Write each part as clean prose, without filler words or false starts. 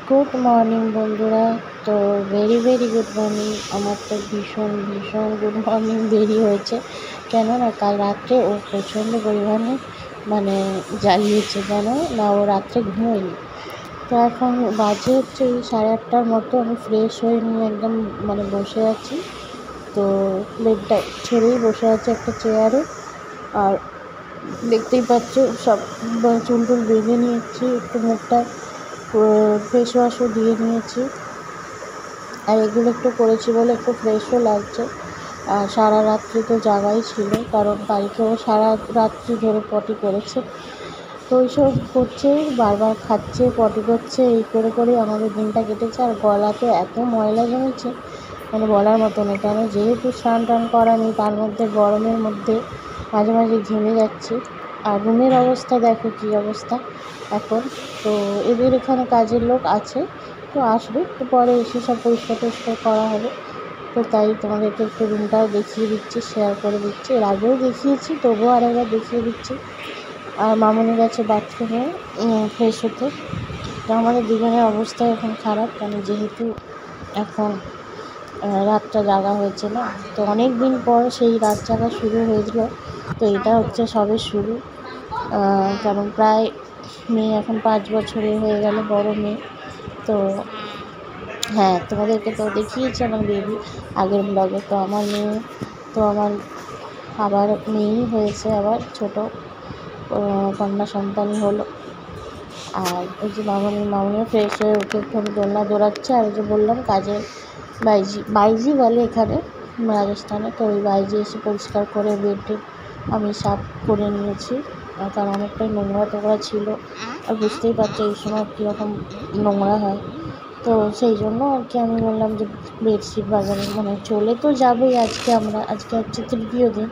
Good morning বন্ধুরা। তো very very good morning. আমার তো ভীষণ ভীষণ গুড মর্নিং দেরি হয়েছে, কেননা কাল রাত্রে ও প্রচণ্ড পরিমাণে জ্বালিয়েছে, জানো না, ও রাত্রে ঘুমোয়নি। তো এখন বাজে হচ্ছে ওই 8:30টার মতো। আমি ফ্রেশ হয়ে নিয়ে একদম বসে আছি। তো প্লেটটা ছেড়েই বসে আছে একটা চেয়ারে। আর দেখতেই পাচ্ছ সব চুল টুল বেঁধে নিয়েছি, একটু মুখটা ফেস ওয়াশও দিয়ে নিয়েছি। আর এগুলো একটু করেছি বলে একটু ফ্রেশও লাগছে। আর সারা রাত্রি তো জাগাই ছিল, কারণ কালকেও সারা রাত্রি ধরে পটি করেছে। তো ওইসব করছে, বারবার খাচ্ছে, পটি করছে, এই করে করে আমাদের দিনটা কেটেছে। আর গলাতে এত ময়লা জমেছে, বলার মতো না। কেন, যেহেতু স্নান টান করা নেই, তার মধ্যে গরমের মধ্যে মাঝে মাঝে ঘেমে যাচ্ছি। আর রুমের অবস্থা দেখো কী অবস্থা এখন। তো এদের এখানে কাজের লোক আছে, তো আসবে, তো পরে এসে সব পরিষ্কার টরিষ্কার করা হবে। তো তাই তোমাদেরকে একটু রুমটাও দেখিয়ে দিচ্ছি, শেয়ার করে দিচ্ছি। এর আগেও দেখিয়েছি, তবুও আরেকবার দেখিয়ে দিচ্ছি। আর মামনি গেছে বাথরুমে ফ্রেশ হতে। তো আমাদের দুজনের অবস্থা এখন খারাপ, কেন যেহেতু এখন রাতটা জাগা হয়েছে না। তো অনেক দিন পর সেই রাত জাগা শুরু হয়েছিল। তো এটা হচ্ছে সবে শুরু। কারণ প্রায় মেয়ে এখন 5 বছরের হয়ে গেল, বড় মেয়ে। তো হ্যাঁ, তোমাদেরকে তো দেখিয়েছি আমার বেবি আগের ব্লগে। তো আমার মেয়ে, তো আমার আবার মেয়েই হয়েছে, আবার ছোটো কন্যা সন্তানই হলো। আর ওই যে মামনিও ফ্রেশ হয়ে উঠে একটু দোলনা দৌড়াচ্ছে। আর ওই যে বললাম কাজের বাইজি বলে এখানে রাজস্থানে। তো ওই বাইজি এসে পরিষ্কার করে বেড আমি সাফ করে নিয়েছি, কারণ অনেকটাই নোংরা টোংরা ছিল। আর বুঝতেই পারছো এই সময় কীরকম নোংরা হয়। তো সেই জন্য আর কি আমি বললাম যে বেডশিট বাজারে চলে তো যাবেই। আজকে হচ্ছে তৃতীয় দিন।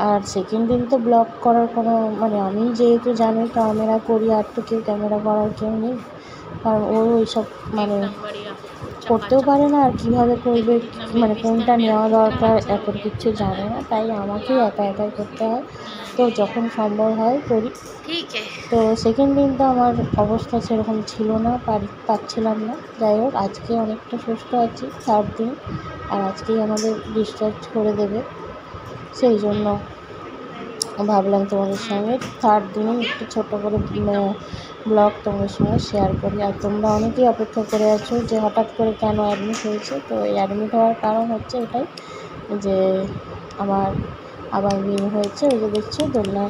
আর সেকেন্ড দিন তো ব্লগ করার কোনো আমি যেহেতু জানি ক্যামেরা করি, আর তো কেউ ক্যামেরা করার কেউ নেই। কারণ ও ওইসব করতেও পারে না, আর কীভাবে করবে, কোনটা নেওয়া দরকার এখন কিচ্ছু জানে না। তাই আমাকেই একা একাই করতে হয়। তো যখন সম্ভব হয় করি। তো সেকেন্ড দিন তো আমার অবস্থা সেরকম ছিল না, পারছিলাম না। যাই হোক, আজকে অনেকটা সুস্থ আছি, থার্ড দিন। আর আজকেই আমাদের ডিসচার্জ করে দেবে। সেই জন্য ভাবলাম তোমাদের সঙ্গে থার্ড দিনে একটু ছোটো করে ব্লগ তোমাদের সঙ্গে শেয়ার করি। আর তোমরা অনেকেই অপেক্ষা করে আছো যে হঠাৎ করে কেন অ্যাডমিট হয়েছে। তো এই অ্যাডমিট হওয়ার কারণ হচ্ছে এটাই যে আমার আবার মেয়ে হয়েছে। ওই যে দেখছো দোলনা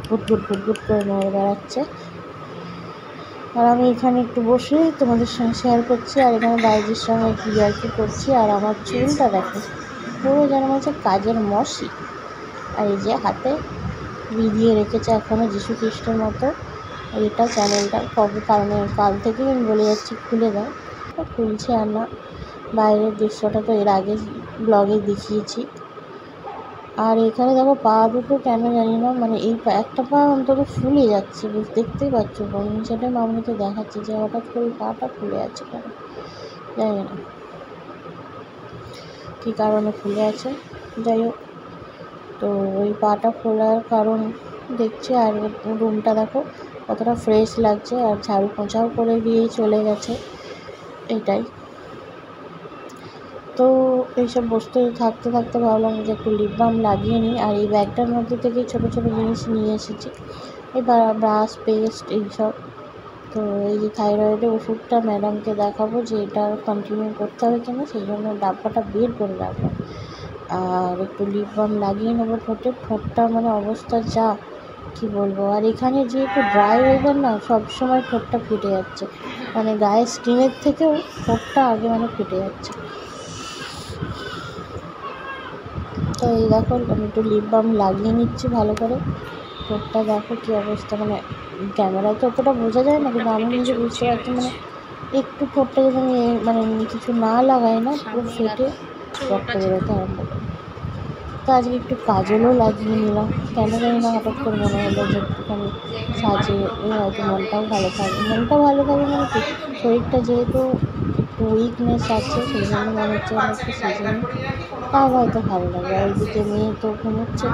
গুট করে নড়ে বেড়াচ্ছে। আর আমি এখানে একটু বসে তোমাদের সঙ্গে শেয়ার করছি, আর এখানে বাইজির সঙ্গে একটু ইয়ার্কি করছি। আর আমার চুলটা দেখো, পুরো যেন হচ্ছে কাজের মশি। আর এই যে হাতে ভিজিয়ে রেখেছে এখনও যীশু খ্রিস্টের মতো। এটা চ্যানেলটার কারণে কাল থেকেই আমি বলে যাচ্ছি খুলে দাও, খুলছে আর না। বাইরের দৃশ্যটা তো এর আগে ব্লগে দেখিয়েছি। আর এখানে দেখো পা দুটো কেন জানি না, এই একটা পা অন্তত ফুলে যাচ্ছে, দেখতেই পাচ্ছ। সেটাই মামনিকে দেখাচ্ছে যে হঠাৎ করে পাটা ফুলে আছে কেন, জানি না কী কারণে ফুলে আছে। যাই হোক, তো ওই পাটা ফোলার কারণ দেখছি। আর রুমটা দেখো কতটা ফ্রেশ লাগছে, আর ঝাড়ু পোঁছাও করে দিয়েই চলে গেছে। এটাই তো। এইসব বসতে থাকতে থাকতে ভাবলাম যে একটু লিপ বাম লাগিয়ে নিই। আর এই ব্যাগটার মধ্যে থেকেই ছোটো ছোটো জিনিস নিয়ে এসেছি, এই ব্রাশ, পেস্ট, এইসব। তো এই যে থাইরয়েডের ওষুধটা ম্যাডামকে দেখাবো যে এটা কন্টিনিউ করতে হবে কিনা, সেই জন্য ডাব্বাটা বের করে রাখলাম। আর একটু লিপ বাম লাগিয়ে নেবো ঠোঁটটা অবস্থা যা, কি বলবো। আর এখানে যেহেতু ড্রাই ওয়েদার না, সবসময় ঠোঁটটা ফেটে যাচ্ছে, গায়ের স্কিনের থেকেও ঠোঁটটা আগে ফেটে যাচ্ছে। তো এই দেখো আমি একটু লিপ বাম লাগিয়ে নিচ্ছি ভালো করে। ঠোঁটটা দেখো কী অবস্থা, ক্যামেরায় তো অতটা বোঝা যায় না, কিন্তু আমি নিজে বুঝতে পারছি। একটু ঠোঁটটা যদি আমি কিছু না লাগাই না, পুরো ফেটে রক্ত বেরোতে আরম্ভ করে। তো আজকে একটু কাজলও লাগিয়ে নিলাম, কেন জানি না হঠাৎ করে মনে হলো যে একটুখানি সাজিয়ে হয়তো মনটাও ভালো থাকবে। কি, শরীরটা যেহেতু একটু উইকনেস আছে, সেই জন্য মনে হচ্ছে আমি একটু সেজে নিই, তাহলে হয়তো ভালো লাগবে। আর ওইদিকে মেয়ে তো ঘুমোচ্ছে,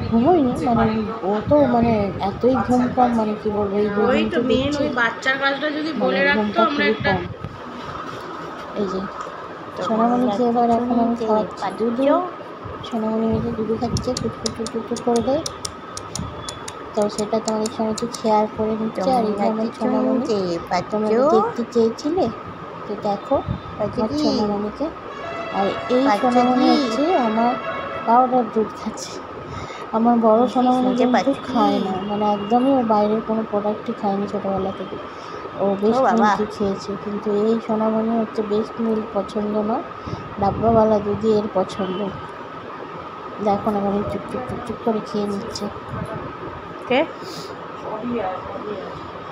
ঘুমোয়নি ও তো এতই ঘুম কম, কি বলবো, এই দুদিন তো দেখছি বাচ্চার কাজটা যদি বলে রাখতো ঘুমটা আমরা খুবই একটা কম। এই যে সোনামণিকে এবার এখন আমি খাওয়াচ্ছি দুধু। সোনামণি মেয়েকে দুধু খাচ্ছে টুকটুক করবে, তো সেটা তোমাদের সঙ্গে একটু শেয়ার করে নিচ্ছে। আর এই যে আমার সোনামণি, তোমরা দেখতে চেয়েছিলে, তো দেখো আমার সোনামণিকে। আর এই সোনামণি হচ্ছে আমার পাউডার দুধ খাচ্ছে। আমার বড় সোনামণি কিন্তু খায় না, মানে একদমই ও বাইরের কোনো প্রোডাক্টই খায়নি ছোটোবেলা থেকে। ও বেস্ট মিল্কই খেয়েছে, কিন্তু এই সোনামণি হচ্ছে বেস্ট মিল্ক পছন্দ না, ডাব্বাওয়ালা দুধই এর পছন্দ। দেখো না আমি চুপচুপ করে খেয়ে নিচ্ছে।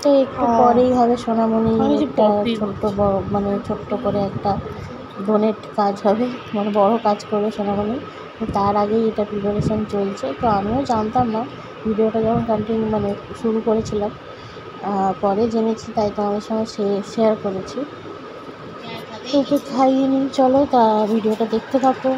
তো একটু পরেই হবে সোনামণি একটা ছোট্ট বড় মানে ছোট্ট করে একটা ডোনেট কাজ হবে, মানে বড় কাজ করবে সোনামণি। তার আগেই এটা প্রিপারেশান চলছে। তো আমিও জানতাম না, ভিডিওটা যখন কন্টিনিউ মানে শুরু করেছিলাম পরে জেনেছি, তাই তোমাদের সঙ্গে শেয়ার করেছি। তো ওকে খাইয়ে নিই, চলো তা ভিডিওটা দেখতে থাকো।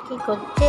কি করছে?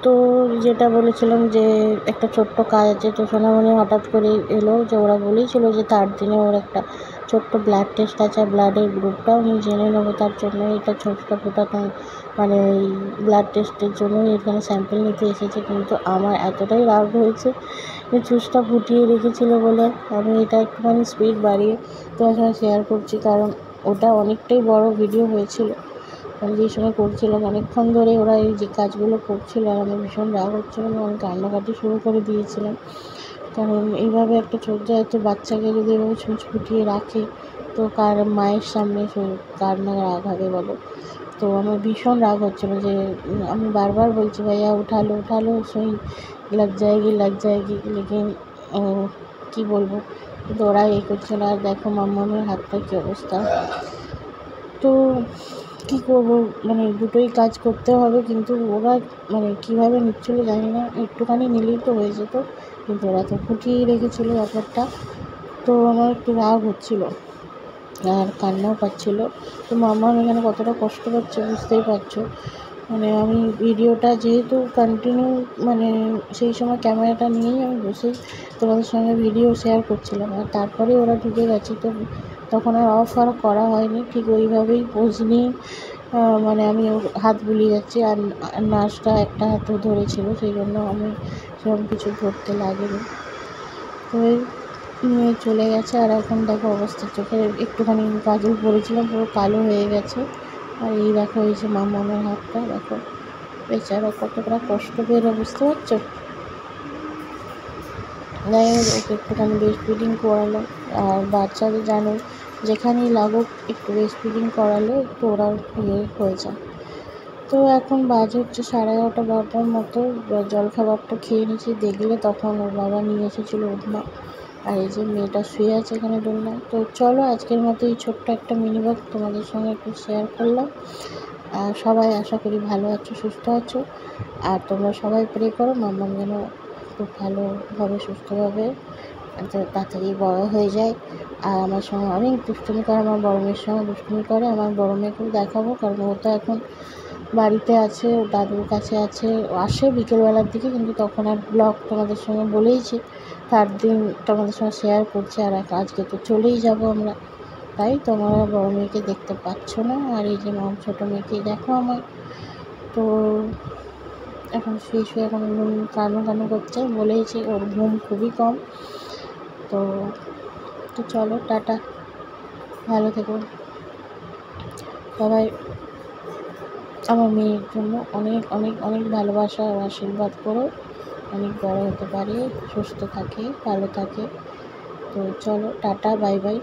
তো যেটা বলেছিলাম যে একটা ছোট্ট কাজ আছে, তো সোনামণি হঠাৎ করে এলো, যে ওরা বলেছিল যে 3 দিনে ওর একটা ছোট্ট ব্লাড টেস্ট আছে, ব্লাডের গ্রুপটাও আমি জেনে নেবো, তার জন্য এটা ছোট্ট ফোটা মানে এই ব্লাড টেস্টের জন্যই এখানে স্যাম্পল নিতে এসেছে। কিন্তু আমার এতটাই রাগ হয়েছে যে জুসটা ফুটিয়ে রেখেছিলো বলে আমি এটা একটুখানি স্পিড বাড়িয়ে তোমার সঙ্গে শেয়ার করছি, কারণ ওটা অনেকটাই বড় ভিডিও হয়েছিল। আমি যেই সময় করছিলাম অনেকক্ষণ ধরে ওরা এই যে কাজগুলো করছিল, আর আমার ভীষণ রাগ হচ্ছিলো, আমি কান্নাকাটি শুরু করে দিয়েছিলাম। কারণ এইভাবে একটা ছোট্ট একটা বাচ্চাকে যদি এভাবে ছুঁচ ফুটিয়ে রাখে, তো কার মায়ের সামনে কার না রাগ হবে বলো। তো আমার ভীষণ রাগ হচ্ছিলো যে আমি বারবার বলছি ভাইয়া উঠালো সই লাগ যায়গি, লেকিন কী বলবো, কিন্তু ওরা এই করছে না। আর দেখো মাম্মামের হাতটার কী অবস্থা। তো কী করবো, মানে দুটোই কাজ করতে হবে, কিন্তু ওরা মানে কীভাবে নিচ্ছিলো জানি না, একটুখানি নিলেই তো হয়ে যেত, কিন্তু ওরা তো ফুটিয়েই রেখেছিলো ব্যাপারটা। তো আমার একটু রাগ হচ্ছিলো আর কান্নাও পাচ্ছিলো। তো মাম্মাম এখানে কতটা কষ্ট পাচ্ছে বুঝতেই পারছো। মানে আমি ভিডিওটা যেহেতু কন্টিনিউ মানে সেই সময় ক্যামেরাটা নিয়েই আমি বসে তোমাদের সঙ্গে ভিডিও শেয়ার করছিলাম, আর তারপরে ওরা ঢুকে গেছে। তো তখন আর অফ আর করা হয়নি, ঠিক ওইভাবেই পোজ নিয়ে মানে আমি ওর হাত বুলিয়ে যাচ্ছি, আর নার্সটা একটা হাতও ধরেছিল, সেই জন্য আমি সেরকম কিছু ধরতে লাগেনি। তো এই নিয়ে চলে গেছে। আর এখন দেখো অবস্থা, চোখে একটুখানি কাজল পড়েছিলাম, পুরো কালো হয়ে গেছে। আর এই দেখো এই যে মামামের হাতটা দেখো, বেচারা কতটা কষ্ট পেয়ে, বুঝতে পারছো। যাই হোক, ওকে একটুখানি ব্রেস্ট ফিডিং করালো। আর বাচ্চাদের জানো যেখানেই লাগুক একটু ব্রেস্ট ফিডিং করালে একটু ওরা হয়ে যায়। তো এখন বাজে হচ্ছে 11:30-12টার মতো। জলখাবারটা খেয়ে নিয়েছি, দেখলে তখন ওর বাবা নিয়ে এসেছিলো উপমা। আর এই যে মেয়েটা শুয়ে আছে এখানে দোলনায়। তো চলো, আজকের মতো এই ছোট্ট একটা মিনি ব্লগ তোমাদের সঙ্গে একটু শেয়ার করলাম। আর সবাই আশা করি ভালো আছো, সুস্থ আছো। আর তোমরা সবাই প্রে করো মাম্মাম যেন খুব ভালোভাবে সুস্থভাবে তাড়াতাড়ি বড় হয়ে যায়। আর আমার সঙ্গে অনেক দুষ্টুমি করে, আমার বড় মেয়ের সঙ্গে দুষ্টুমি করে। আমার বড় মেয়েকেও দেখাবো, কারণ ও তো এখন বাড়িতে আছে, ও দাদুর কাছে আছে। ও আসে বিকেলবেলার দিকে, কিন্তু তখন আর ব্লগ তোমাদের সঙ্গে বলেইছি, তার দিন তোমাদের সঙ্গে শেয়ার করছি। আর আজকে তো চলেই যাব আমরা, তাই তোমরা বড় মেয়েকে দেখতে পাচ্ছ না। আর এই যে মাম ছোটো মেয়েকেই দেখো আমার। তো এখন শুয়ে এখন ঘুম কানু করছে, বলেইছি ওর ঘুম খুবই কম। তো তো চলো, টাটা, ভালো থেকো সবাই। আমার মেয়ের জন্য অনেক অনেক অনেক ভালোবাসা আর আশীর্বাদ করো, অনেক বড় হতে পারে, সুস্থ থাকে, ভালো থাকে। তো চলো, টাটা, বাই বাই।